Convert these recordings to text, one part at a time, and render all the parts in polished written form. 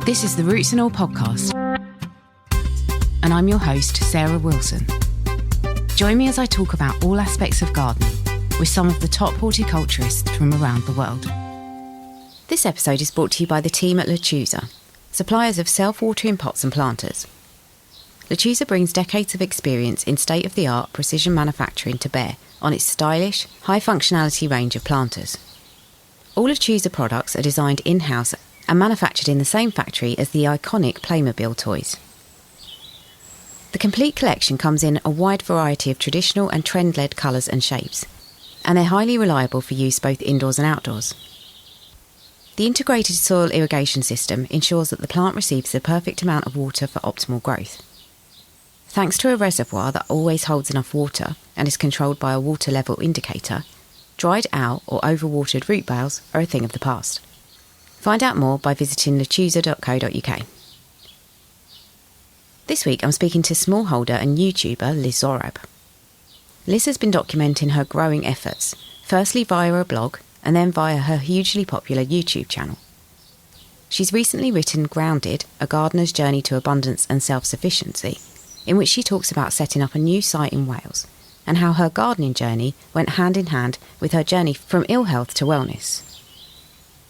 This is the Roots and All podcast, and I'm your host, Sarah Wilson. Join me as I talk about all aspects of gardening with some of the top horticulturists from around the world. This episode is brought to you by the team at Lechuza, suppliers of self-watering pots and planters. Lechuza brings decades of experience in state-of-the-art precision manufacturing to bear on its stylish, high-functionality range of planters. All Lechuza products are designed in-house and manufactured in the same factory as the iconic Playmobil toys. The complete collection comes in a wide variety of traditional and trend-led colours and shapes, and they're highly reliable for use both indoors and outdoors. The integrated soil irrigation system ensures that the plant receives the perfect amount of water for optimal growth. Thanks to a reservoir that always holds enough water and is controlled by a water level indicator, dried out or overwatered root bales are a thing of the past. Find out more by visiting lechuza.co.uk. This week I'm speaking to smallholder and YouTuber Liz Zorab. Liz has been documenting her growing efforts, firstly via a blog and then via her hugely popular YouTube channel. She's recently written Grounded, A Gardener's Journey to Abundance and Self-Sufficiency, in which she talks about setting up a new site in Wales and how her gardening journey went hand in hand with her journey from ill health to wellness.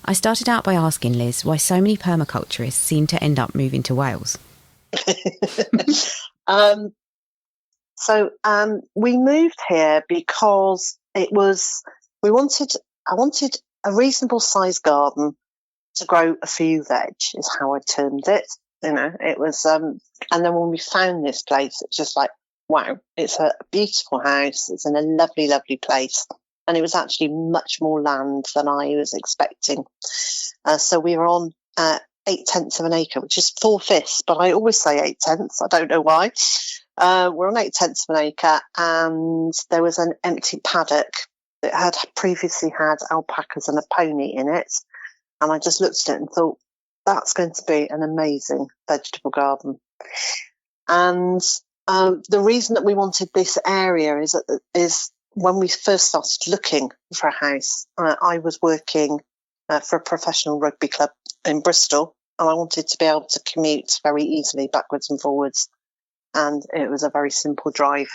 I started out by asking Liz why so many permaculturists seem to end up moving to Wales. We moved here because I wanted a reasonable sized garden to grow a few veg, is how I termed it. You know, it was, and then when we found this place, it's just like, wow, it's a beautiful house. It's in a lovely, lovely place. And it was actually much more land than I was expecting. So we were on 8/10 of an acre, which is 4/5, but I always say 8/10. I don't know why. We're on 8/10 of an acre, and there was an empty paddock that had previously had alpacas and a pony in it. And I just looked at it and thought, that's going to be an amazing vegetable garden. And the reason that we wanted this area is when we first started looking for a house, I was working for a professional rugby club in Bristol, and I wanted to be able to commute very easily backwards and forwards. And it was a very simple drive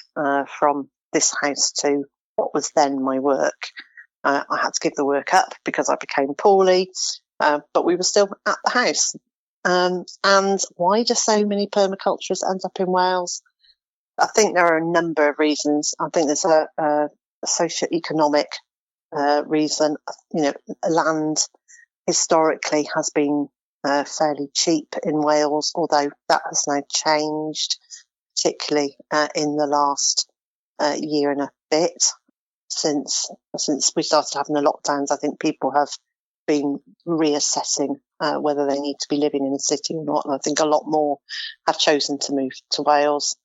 from this house to what was then my work. I had to give the work up because I became poorly. But we were still at the house. And why do so many permaculturists end up in Wales? I think there are a number of reasons. I think there's a socio-economic reason. You know, land historically has been fairly cheap in Wales, although that has now changed, particularly in the last year and a bit. Since we started having the lockdowns, I think people have been reassessing whether they need to be living in a city or not. And I think a lot more have chosen to move to Wales.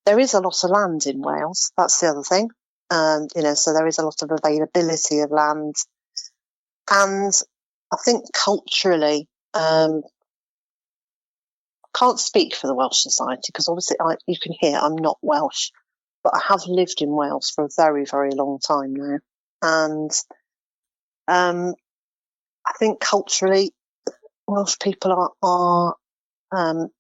There is a lot of land in Wales. That's the other thing. So there is a lot of availability of land. And I think culturally, can't speak for the Welsh Society because obviously you can hear I'm not Welsh, but I have lived in Wales for a very, very long time now. And I think culturally, Welsh people are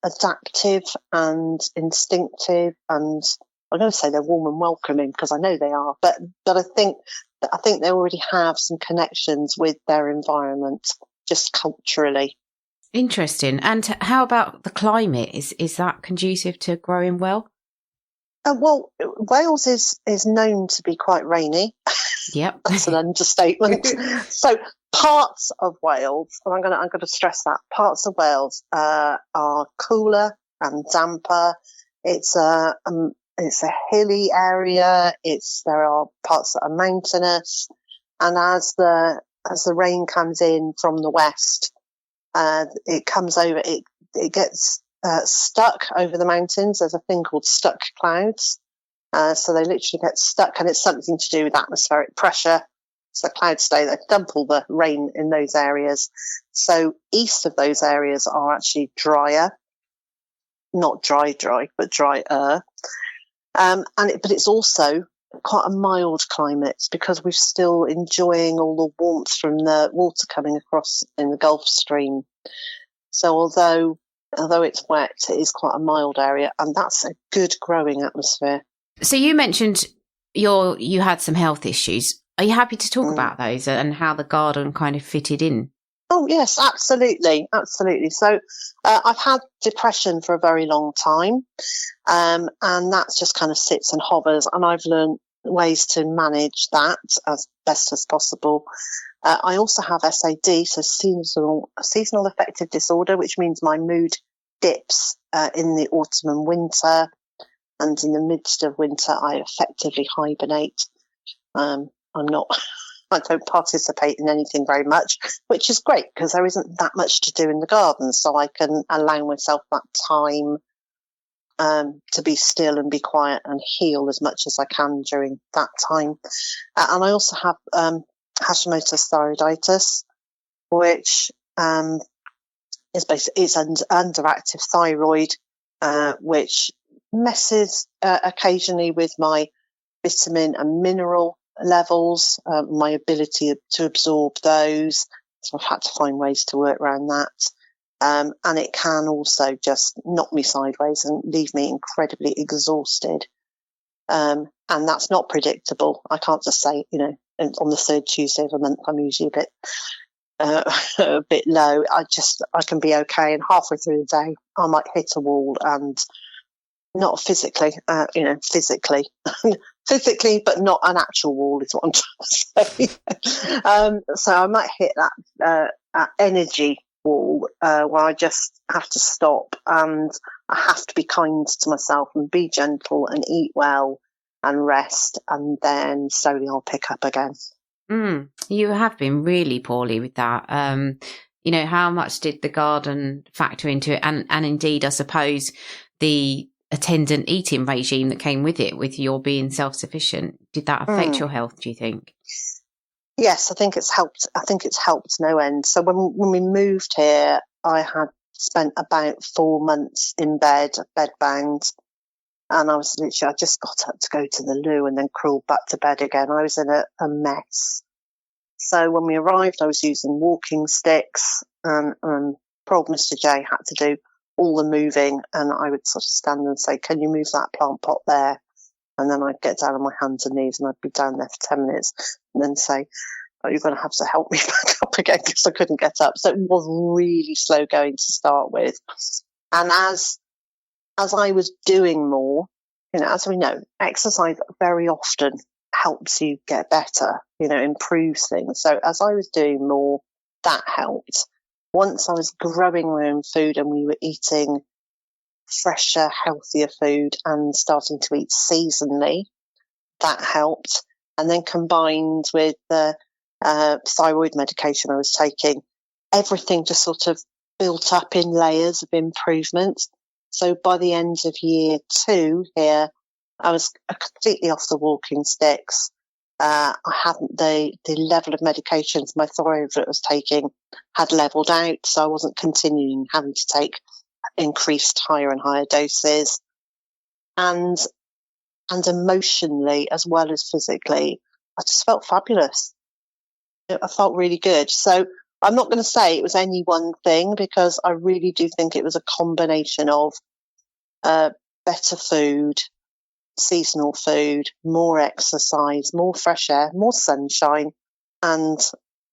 adaptive and instinctive, and I'm going to say they're warm and welcoming because I know they are. But I think they already have some connections with their environment, just culturally. Interesting. And how about the climate? Is that conducive to growing well? Well, Wales is known to be quite rainy. Yep. That's an understatement. So parts of Wales, and I'm going to stress that, parts of Wales are cooler and damper. It's a hilly area. There are parts that are mountainous, and as the rain comes in from the west, it comes over. It gets stuck over the mountains. There's a thing called stuck clouds. So they literally get stuck, and it's something to do with atmospheric pressure. So clouds stay there, dump all the rain in those areas. So east of those areas are actually drier, not dry, but drier. But it's also quite a mild climate because we're still enjoying all the warmth from the water coming across in the Gulf Stream. So although it's wet, it is quite a mild area, and that's a good growing atmosphere. So you mentioned you had some health issues. Are you happy to talk about those and how the garden kind of fitted in? Oh, yes, absolutely. Absolutely. So I've had depression for a very long time, and that just kind of sits and hovers, and I've learned ways to manage that as best as possible. I also have SAD, so seasonal affective disorder, which means my mood dips in the autumn and winter, and in the midst of winter, I effectively hibernate. I don't participate in anything very much, which is great because there isn't that much to do in the garden, so I can allow myself that time to be still and be quiet and heal as much as I can during that time. And I also have Hashimoto's thyroiditis, which is basically underactive thyroid, which messes occasionally with my vitamin and mineral levels, my ability to absorb those. So I've had to find ways to work around that. And it can also just knock me sideways and leave me incredibly exhausted. And that's not predictable. I can't just say, on the third Tuesday of a month, I'm usually a bit low. I can be okay. And halfway through the day, I might hit a wall, and not physically, physically, but not an actual wall is what I'm trying to say. So I might hit that energy wall where I just have to stop, and I have to be kind to myself and be gentle and eat well and rest, and then slowly I'll pick up again. You have been really poorly with that. How much did the garden factor into it? And indeed, I suppose the attendant eating regime that came with it, with your being self-sufficient, did that affect your health, do you think? Yes, I think it's helped. I think it's helped no end. So when we moved here, I had spent about 4 months in bed bound, and I just got up to go to the loo and then crawled back to bed again. I was in a mess. So when we arrived, I was using walking sticks, and poor old Mr. J had to do all the moving, and I would sort of stand and say, "Can you move that plant pot there?" And then I'd get down on my hands and knees, and I'd be down there for 10 minutes, and then say, "Oh, you're going to have to help me back up again," because I couldn't get up. So it was really slow going to start with. And as I was doing more, as we know, exercise very often helps you get better, improves things. So as I was doing more, that helped. Once I was growing my own food and we were eating fresher, healthier food and starting to eat seasonally, that helped. And then combined with the thyroid medication I was taking, everything just sort of built up in layers of improvement. So by the end of year 2 here, I was completely off the walking sticks. I hadn't the level of medications my thyroid was taking had leveled out, so I wasn't continuing having to take increased higher and higher doses. And emotionally as well as physically, I just felt fabulous. I felt really good. So I'm not going to say it was any one thing, because I really do think it was a combination of better food, seasonal food, more exercise, more fresh air, more sunshine, and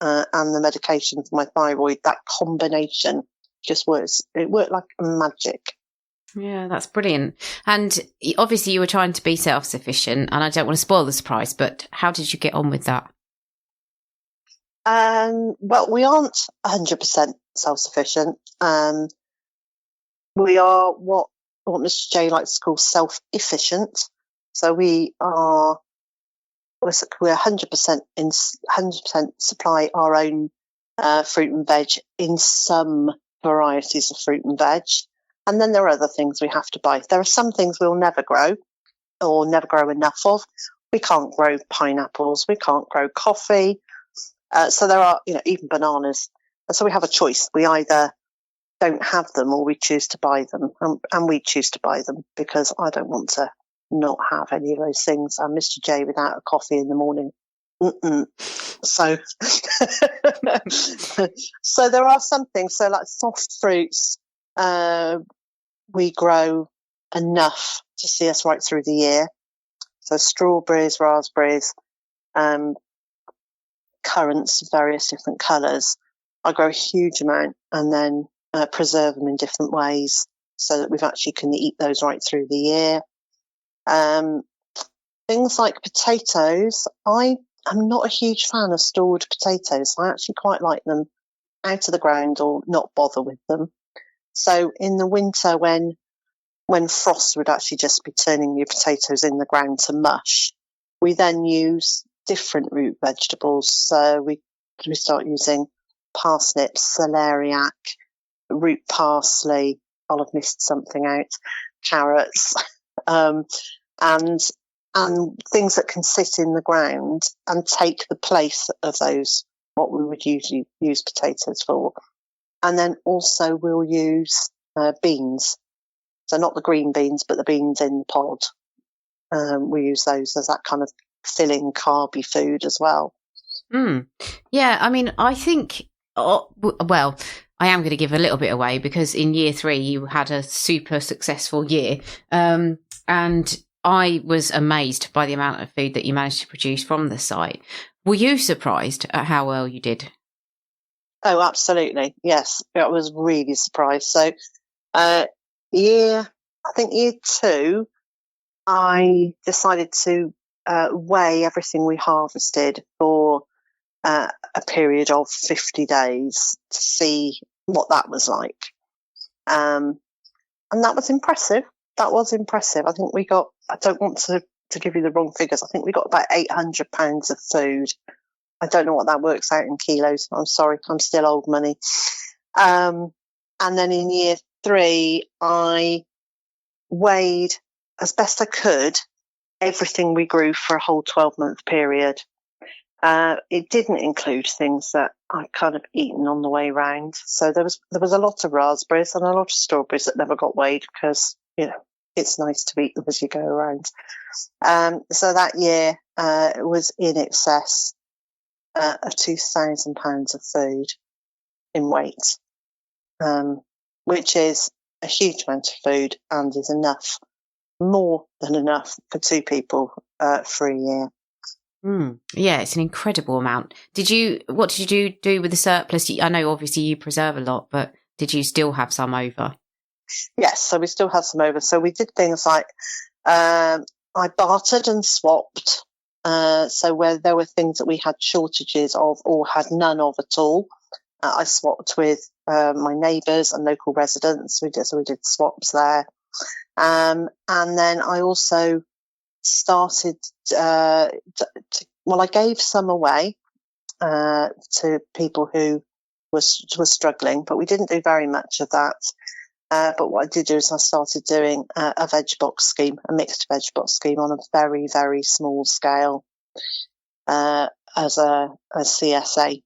the medication for my thyroid. That combination just works. It worked like magic. Yeah, that's brilliant. And obviously you were trying to be self-sufficient, and I don't want to spoil the surprise, but how did you get on with that? Well, we aren't 100% self-sufficient. We are what Mr. J likes to call self-efficient. So we're 100% supply our own fruit and veg in some varieties of fruit and veg. And then there are other things we have to buy. There are some things we'll never grow or never grow enough of. We can't grow pineapples. We can't grow coffee. So there are, even bananas. And so we have a choice. We either don't have them or we choose to buy them. And we choose to buy them because I don't want to not have any of those things. I'm Mr. J without a coffee in the morning So, so there are some things. So, like soft fruits, we grow enough to see us right through the year. So, strawberries, raspberries, currants of various different colours. I grow a huge amount and then preserve them in different ways so that we actually can eat those right through the year. Things like potatoes, I am not a huge fan of stored potatoes. I actually quite like them out of the ground or not bother with them. So in the winter when frost would actually just be turning your potatoes in the ground to mush, we then use different root vegetables. So we start using parsnips, celeriac, root parsley, I'll have missed something out, carrots, and things that can sit in the ground and take the place of those, what we would usually use potatoes for. And then also we'll use beans. So not the green beans, but the beans in the pod. We use those as that kind of filling carby food as well. Yeah, I mean, I think, well, I am going to give a little bit away because in year 3 you had a super successful year. And I was amazed by the amount of food that you managed to produce from the site. Were you surprised at how well you did? Oh, absolutely. Yes, I was really surprised. So year 2, I decided to weigh everything we harvested for a period of 50 days to see what that was like. And that was impressive. I think we got, I don't want to give you the wrong figures, I think we got about 800 pounds of food. I don't know what that works out in kilos. I'm sorry, I'm still old money. And then in year 3, I weighed as best I could everything we grew for a whole 12-month period. It didn't include things that I'd kind of eaten on the way round. So there was a lot of raspberries and a lot of strawberries that never got weighed because, it's nice to eat them as you go around. So that year it was in excess of 2,000 pounds of food in weight, which is a huge amount of food and is enough, more than enough for 2 people for a year. Yeah, it's an incredible amount. What did you do with the surplus? I know obviously you preserve a lot, but did you still have some over? Yes, so we still had some over. So we did things like I bartered and swapped. So where there were things that we had shortages of or had none of at all, I swapped with my neighbours and local residents. We did swaps there. And then I also started I gave some away to people who were struggling, but we didn't do very much of that. But what I did do is I started doing a veg box scheme, a mixed veg box scheme on a very, very small scale as a CSA,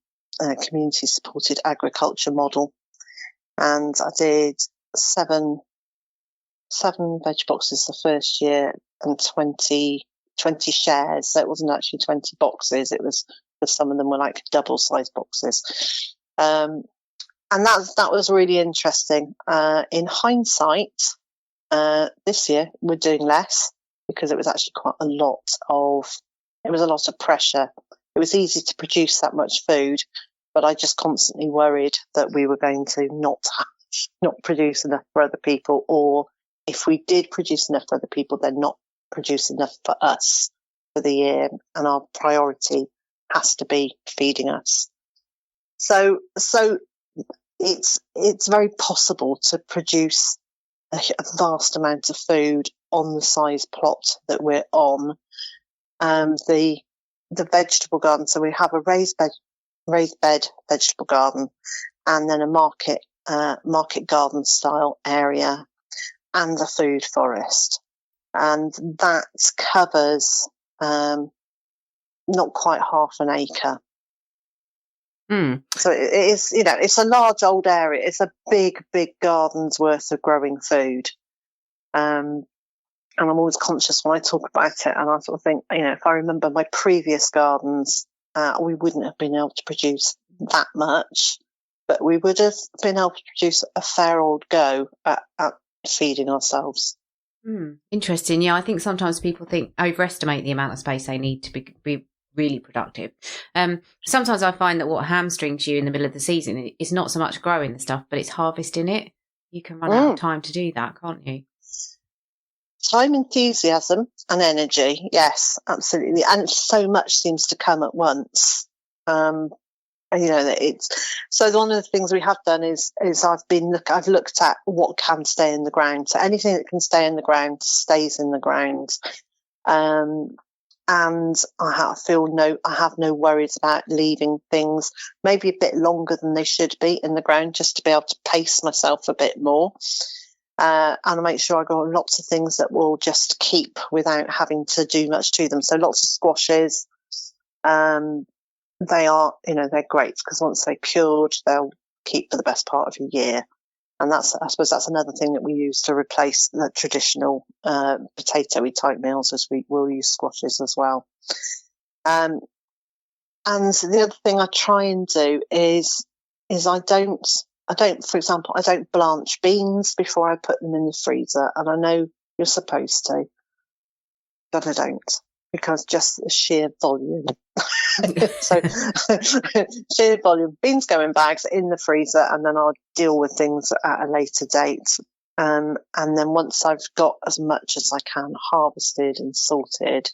community supported agriculture model. And I did 7 veg boxes the first year and 20 shares. So it wasn't actually 20 boxes. It was, some of them were like double size boxes. And that was really interesting. In hindsight, this year we're doing less because it was actually a lot of pressure. It was easy to produce that much food, but I just constantly worried that we were going to not produce enough for other people, or if we did produce enough for other people, then not produce enough for us for the year. And our priority has to be feeding us. So it's very possible to produce a vast amount of food on the size plot that we're on. The vegetable garden, so we have a raised bed vegetable garden, and then a market garden style area, and a food forest, and that covers not quite half an acre. So it is, it's a large old area. It's a big garden's worth of growing food. And I'm always conscious when I talk about it, and I sort of think, if I remember my previous gardens, we wouldn't have been able to produce that much, but we would have been able to produce a fair old go at feeding ourselves. Interesting. Yeah, I think sometimes people overestimate the amount of space they need to be really productive. Sometimes I find that what hamstrings you in the middle of the season is not so much growing the stuff, but it's harvesting it. You can run out of time to do that, can't you? Time, enthusiasm and energy. Yes, absolutely. And so much seems to come at once. It's so one of the things we have done is I've looked at what can stay in the ground. So anything that can stay in the ground stays in the ground. And I have no worries about leaving things maybe a bit longer than they should be in the ground, just to be able to pace myself a bit more. And I make sure I got lots of things that will just keep without having to do much to them. So lots of squashes. They are, they're great because once they're cured, they'll keep for the best part of a year. And I suppose that's another thing that we use to replace the traditional potato-y type meals, as we will use squashes as well. And the other thing I try and do is I don't, for example, I don't blanch beans before I put them in the freezer. And I know you're supposed to, but I don't, because just the sheer volume. So sheer volume. Beans go in bags in the freezer, and then I'll deal with things at a later date. And then once I've got as much as I can harvested and sorted,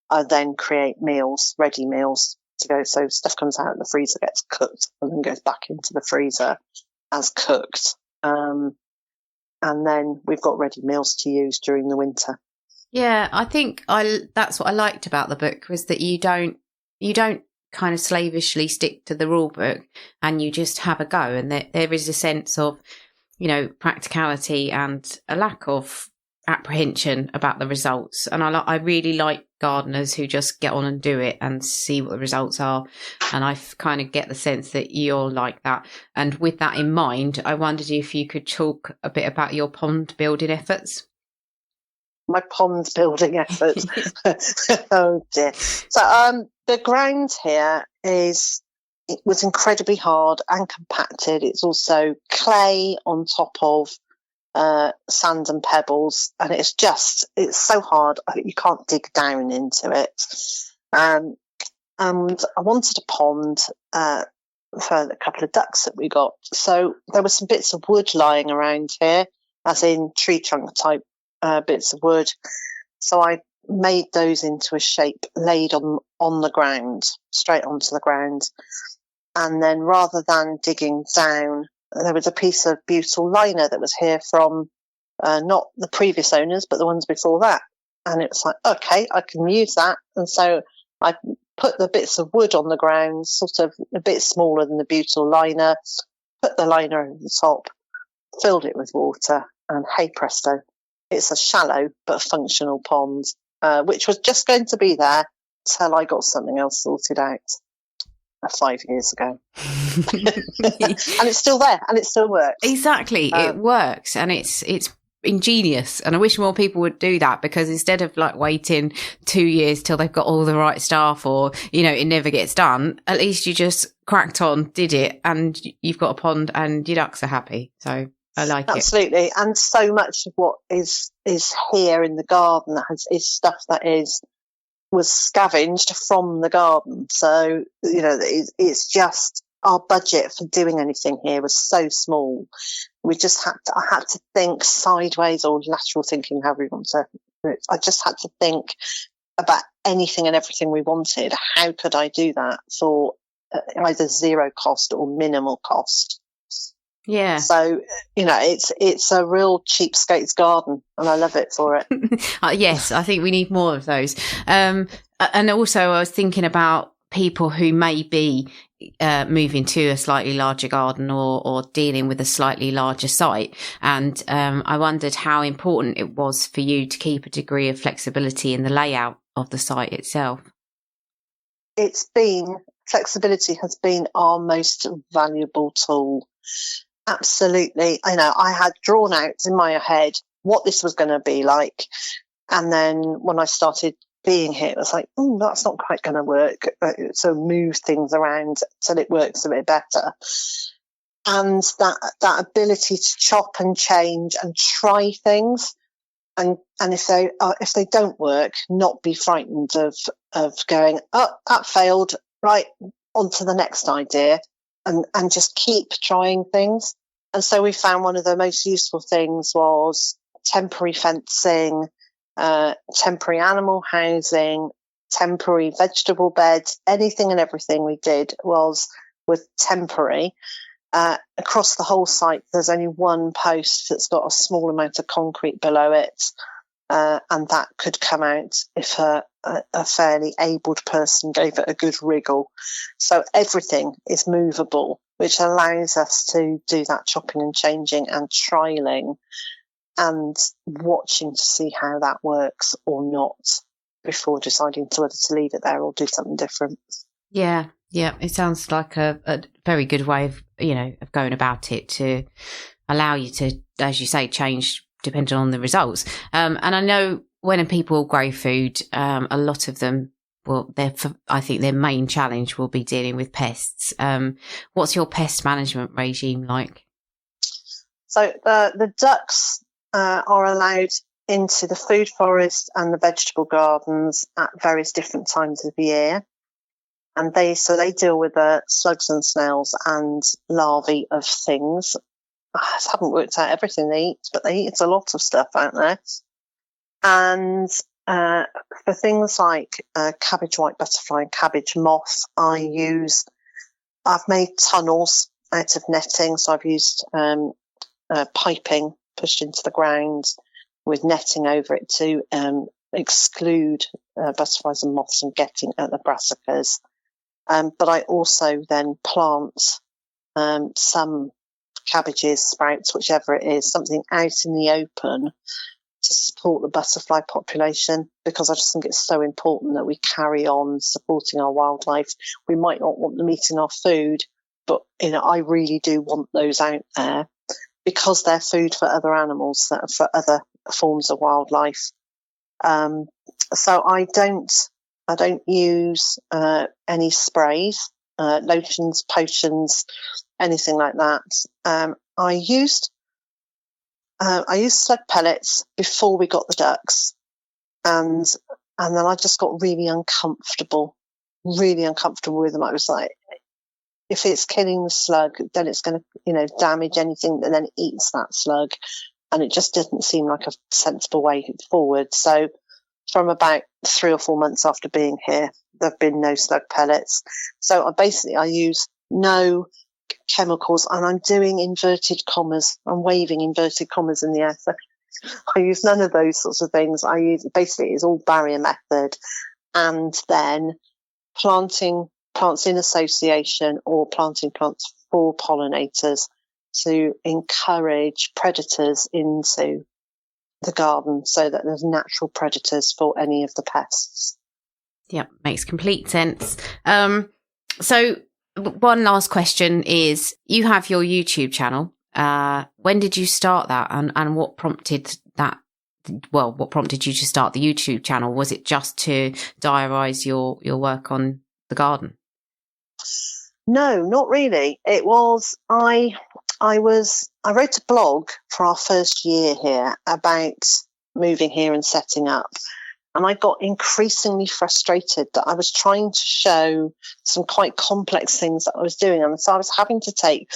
I then create meals, ready meals to go. So stuff comes out of the freezer, gets cooked, and then goes back into the freezer as cooked. And then we've got ready meals to use during the winter. Yeah, I think that's what I liked about the book, was that you don't kind of slavishly stick to the rule book, and you just have a go, and there is a sense of, practicality and a lack of apprehension about the results. And I really like gardeners who just get on and do it and see what the results are. And I kind of get the sense that you're like that. And with that in mind, I wondered if you could talk a bit about your pond building efforts. My pond building efforts. Oh dear. So the ground here it was incredibly hard and compacted. It's also clay on top of sand and pebbles, and it's so hard you can't dig down into it. And I wanted a pond for a couple of ducks that we got. So there were some bits of wood lying around here, as in tree trunk type bits of wood. So I made those into a shape, laid on the ground, straight onto the ground. And then rather than digging down, there was a piece of butyl liner that was here from not the previous owners, but the ones before that. And it was like, okay, I can use that. And so I put the bits of wood on the ground, sort of a bit smaller than the butyl liner, put the liner over the top, filled it with water, and hey presto, it's a shallow but functional pond, which was just going to be there till I got something else sorted out 5 years ago. And it's still there, and it still works. Exactly. It works, and it's ingenious, and I wish more people would do that, because instead of waiting 2 years till they've got all the right staff, or it never gets done, at least you just cracked on, did it, and you've got a pond and your ducks are happy. So I like it. Absolutely. And so much of what is here in the garden is stuff that was scavenged from the garden. So, it's just our budget for doing anything here was so small. I had to think sideways, or lateral thinking, however you want to do it. I just had to think about anything and everything we wanted. How could I do that for either zero cost or minimal cost? Yeah. So, it's a real cheapskate's garden, and I love it for it. Yes, I think we need more of those. And also I was thinking about people who may be moving to a slightly larger garden or dealing with a slightly larger site. And I wondered how important it was for you to keep a degree of flexibility in the layout of the site itself. Flexibility has been our most valuable tool. Absolutely. I had drawn out in my head what this was going to be like. And then when I started being here, it was like, that's not quite going to work. So move things around till it works a bit better. And that ability to chop and change and try things, and if they don't work, not be frightened of going, that failed, right, on to the next idea, and just keep trying things. And so we found one of the most useful things was temporary fencing, temporary animal housing, temporary vegetable beds. Anything and everything we did was temporary. Across the whole site, there's only one post that's got a small amount of concrete below it, and that could come out if a fairly abled person gave it a good wriggle. So everything is movable, which allows us to do that chopping and changing and trialing and watching to see how that works or not before deciding whether to leave it there or do something different. Yeah, it sounds like a very good way of, of going about it, to allow you to, as you say, change depending on the results. And I know when people grow food, a lot of them, I think their main challenge will be dealing with pests. What's your pest management regime like? So the ducks are allowed into the food forest and the vegetable gardens at various different times of the year. And they deal with the slugs and snails and larvae of things. I haven't worked out everything they eat, but they eat a lot of stuff out there. And for things like cabbage white butterfly and cabbage moth, I've made tunnels out of netting. So I've used piping pushed into the ground with netting over it to exclude butterflies and moths from getting at the brassicas. But I also then plant some cabbages, sprouts, whichever it is, something out in the open to support the butterfly population, because I just think it's so important that we carry on supporting our wildlife. We might not want them eating our food, but I really do want those out there because they're food for other animals, for other forms of wildlife. So I don't use any sprays, lotions, potions, anything like that. I used slug pellets before we got the ducks, and then I just got really uncomfortable with them. I was like, if it's killing the slug, then it's going to damage anything that then eats that slug, and it just didn't seem like a sensible way forward. So from about 3 or 4 months after being here, there have been no slug pellets. So I use no chemicals, and I'm doing inverted commas. I'm waving inverted commas in the air. So I use none of those sorts of things. It's all barrier method, and then planting plants in association or planting plants for pollinators to encourage predators into the garden so that there's natural predators for any of the pests. Yeah, makes complete sense. So one last question is, you have your YouTube channel. When did you start that, and what prompted that? Well, what prompted you to start the YouTube channel? Was it just to diarise your work on the garden? No, not really. It was, I wrote a blog for our first year here about moving here and setting up. And I got increasingly frustrated that I was trying to show some quite complex things that I was doing. And so I was having to take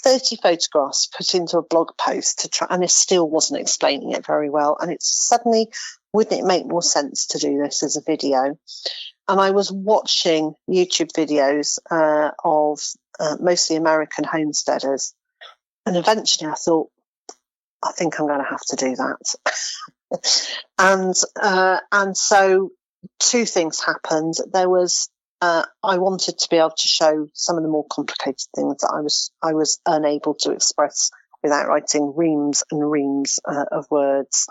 30 photographs, put into a blog post to try, and it still wasn't explaining it very well. And it's suddenly, wouldn't it make more sense to do this as a video? And I was watching YouTube videos of mostly American homesteaders. And eventually I thought, I think I'm going to have to do that. And so 2 things happened. There was, I wanted to be able to show some of the more complicated things that I was unable to express without writing reams and reams of words.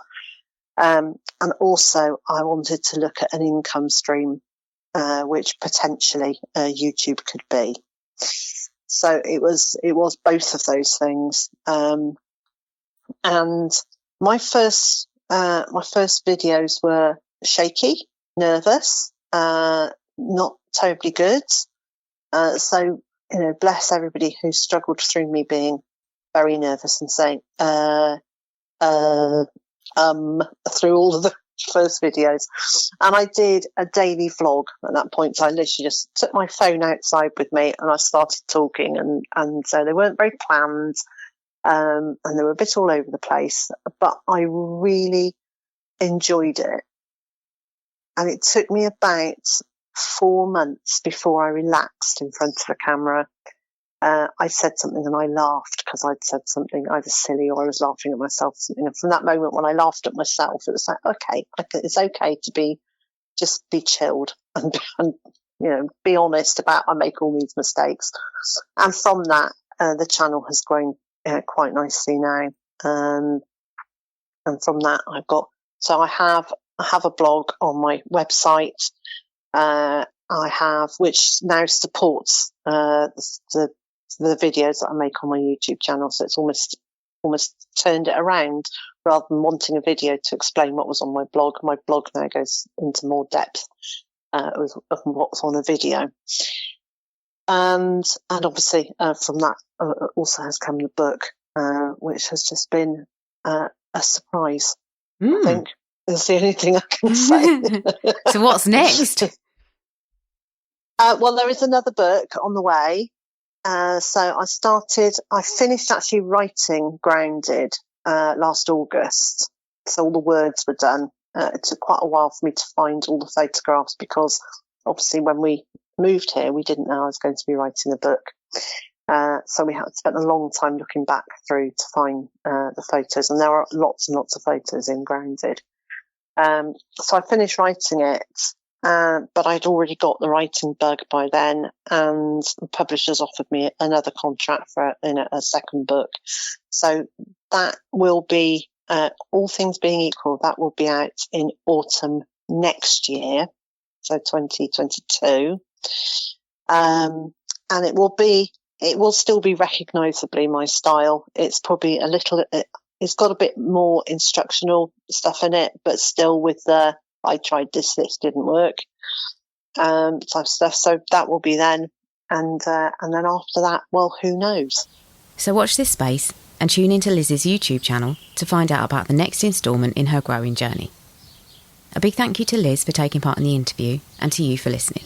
And also I wanted to look at an income stream, which potentially YouTube could be. So it was both of those things. And my first my first videos were shaky, nervous, not terribly good. So, bless everybody who struggled through me being very nervous and saying, through all of the first videos. And I did a daily vlog at that point. So I literally just took my phone outside with me and I started talking, and so they weren't very planned, and they were a bit all over the place, but I really enjoyed it. And it took me about 4 months before I relaxed in front of the camera. I said something and I laughed because I'd said something either silly or I was laughing at myself. And from that moment when I laughed at myself, it was like, okay, it's okay to just be chilled and be honest about I make all these mistakes. And from that, the channel has grown quite nicely now. And from that, I have a blog on my website. I have, which now supports the videos that I make on my YouTube channel. So it's almost turned it around. Rather than wanting a video to explain what was on my blog now goes into more depth of what's on a video. And obviously from that also has come the book, which has just been a surprise. I think is the only thing I can say. So what's next? Well, there is another book on the way. So I finished actually writing Grounded last August. So all the words were done. It took quite a while for me to find all the photographs because obviously when we moved here, we didn't know I was going to be writing a book. So we spent a long time looking back through to find the photos, and there are lots and lots of photos in Grounded. So I finished writing it. But I'd already got the writing bug by then, and the publishers offered me another contract for a second book. So that will be, all things being equal, that will be out in autumn next year, so 2022. And it will still be recognisably my style. It's probably it's got a bit more instructional stuff in it, but still with the I tried this didn't work, type stuff. So that will be then. And then after that, well, who knows? So watch this space and tune into Liz's YouTube channel to find out about the next instalment in her growing journey. A big thank you to Liz for taking part in the interview and to you for listening.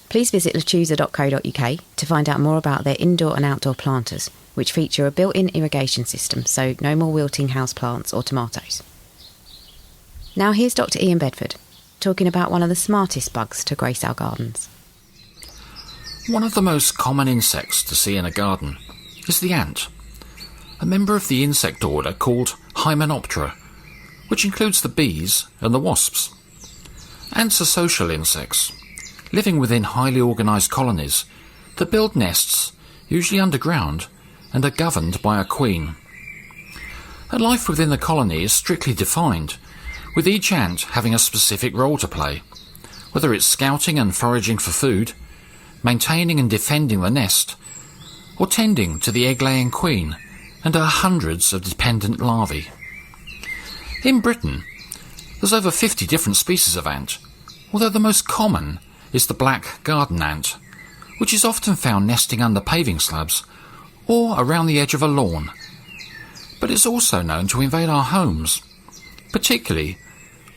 Please visit lechuza.co.uk to find out more about their indoor and outdoor planters, which feature a built-in irrigation system, so no more wilting house plants or tomatoes. Now here's Dr. Ian Bedford, talking about one of the smartest bugs to grace our gardens. One of the most common insects to see in a garden is the ant, a member of the insect order called Hymenoptera, which includes the bees and the wasps. Ants are social insects, living within highly organised colonies that build nests, usually underground, and are governed by a queen. And life within the colony is strictly defined, with each ant having a specific role to play, whether it's scouting and foraging for food, maintaining and defending the nest, or tending to the egg-laying queen and her hundreds of dependent larvae. In Britain, there's over 50 different species of ant, although the most common is the black garden ant, which is often found nesting under paving slabs or around the edge of a lawn. But it's also known to invade our homes, particularly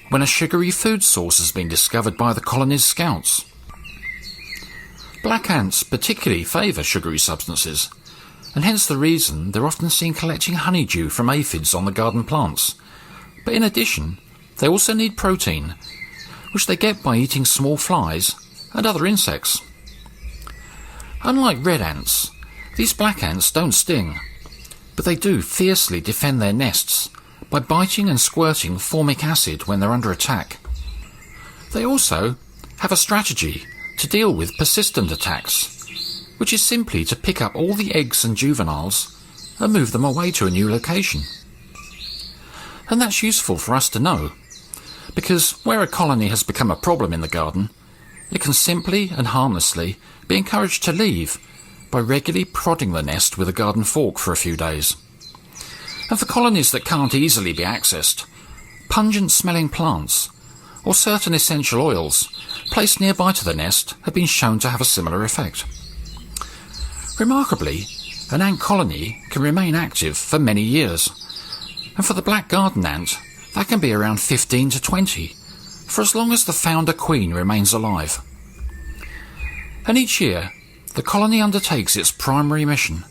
when a sugary food source has been discovered by the colony's scouts. Black ants particularly favour sugary substances, and hence the reason they're often seen collecting honeydew from aphids on the garden plants. But in addition, they also need protein, which they get by eating small flies and other insects. Unlike red ants, these black ants don't sting, but they do fiercely defend their nests by biting and squirting formic acid when they're under attack. They also have a strategy to deal with persistent attacks, which is simply to pick up all the eggs and juveniles and move them away to a new location. And that's useful for us to know, because where a colony has become a problem in the garden, it can simply and harmlessly be encouraged to leave by regularly prodding the nest with a garden fork for a few days. And for colonies that can't easily be accessed, pungent-smelling plants or certain essential oils placed nearby to the nest have been shown to have a similar effect. Remarkably, an ant colony can remain active for many years, and for the black garden ant, that can be around 15 to 20, for as long as the founder queen remains alive. And each year, the colony undertakes its primary mission,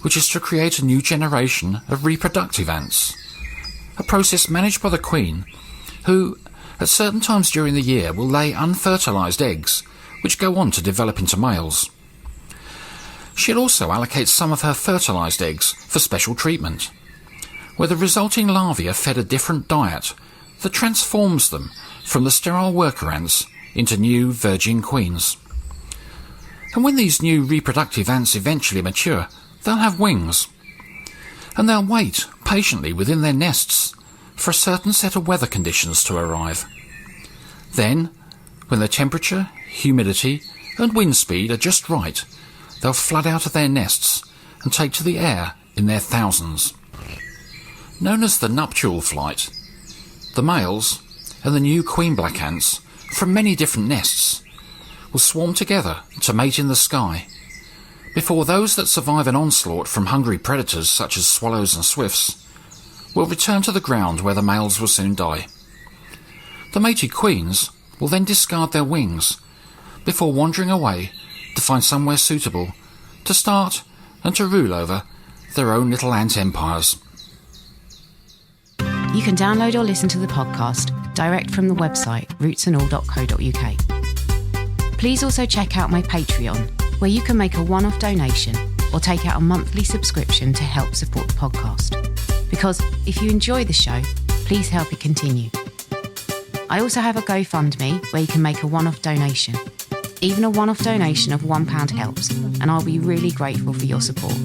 which is to create a new generation of reproductive ants, a process managed by the queen, who, at certain times during the year, will lay unfertilised eggs, which go on to develop into males. She'll also allocate some of her fertilised eggs for special treatment, where the resulting larvae are fed a different diet that transforms them from the sterile worker ants into new virgin queens. And when these new reproductive ants eventually mature, they'll have wings, and they'll wait patiently within their nests for a certain set of weather conditions to arrive. Then, when the temperature, humidity and wind speed are just right, they'll flood out of their nests and take to the air in their thousands. Known as the nuptial flight, the males and the new queen black ants from many different nests will swarm together to mate in the sky, before those that survive an onslaught from hungry predators such as swallows and swifts will return to the ground where the males will soon die. The mated queens will then discard their wings before wandering away to find somewhere suitable to start and to rule over their own little ant empires. You can download or listen to the podcast direct from the website rootsandall.co.uk. Please also check out my Patreon, where you can make a one-off donation or take out a monthly subscription to help support the podcast. Because if you enjoy the show, please help it continue. I also have a GoFundMe where you can make a one-off donation. Even a one-off donation of £1 helps, and I'll be really grateful for your support.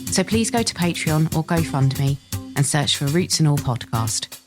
So please go to Patreon or GoFundMe and search for Roots and All Podcast.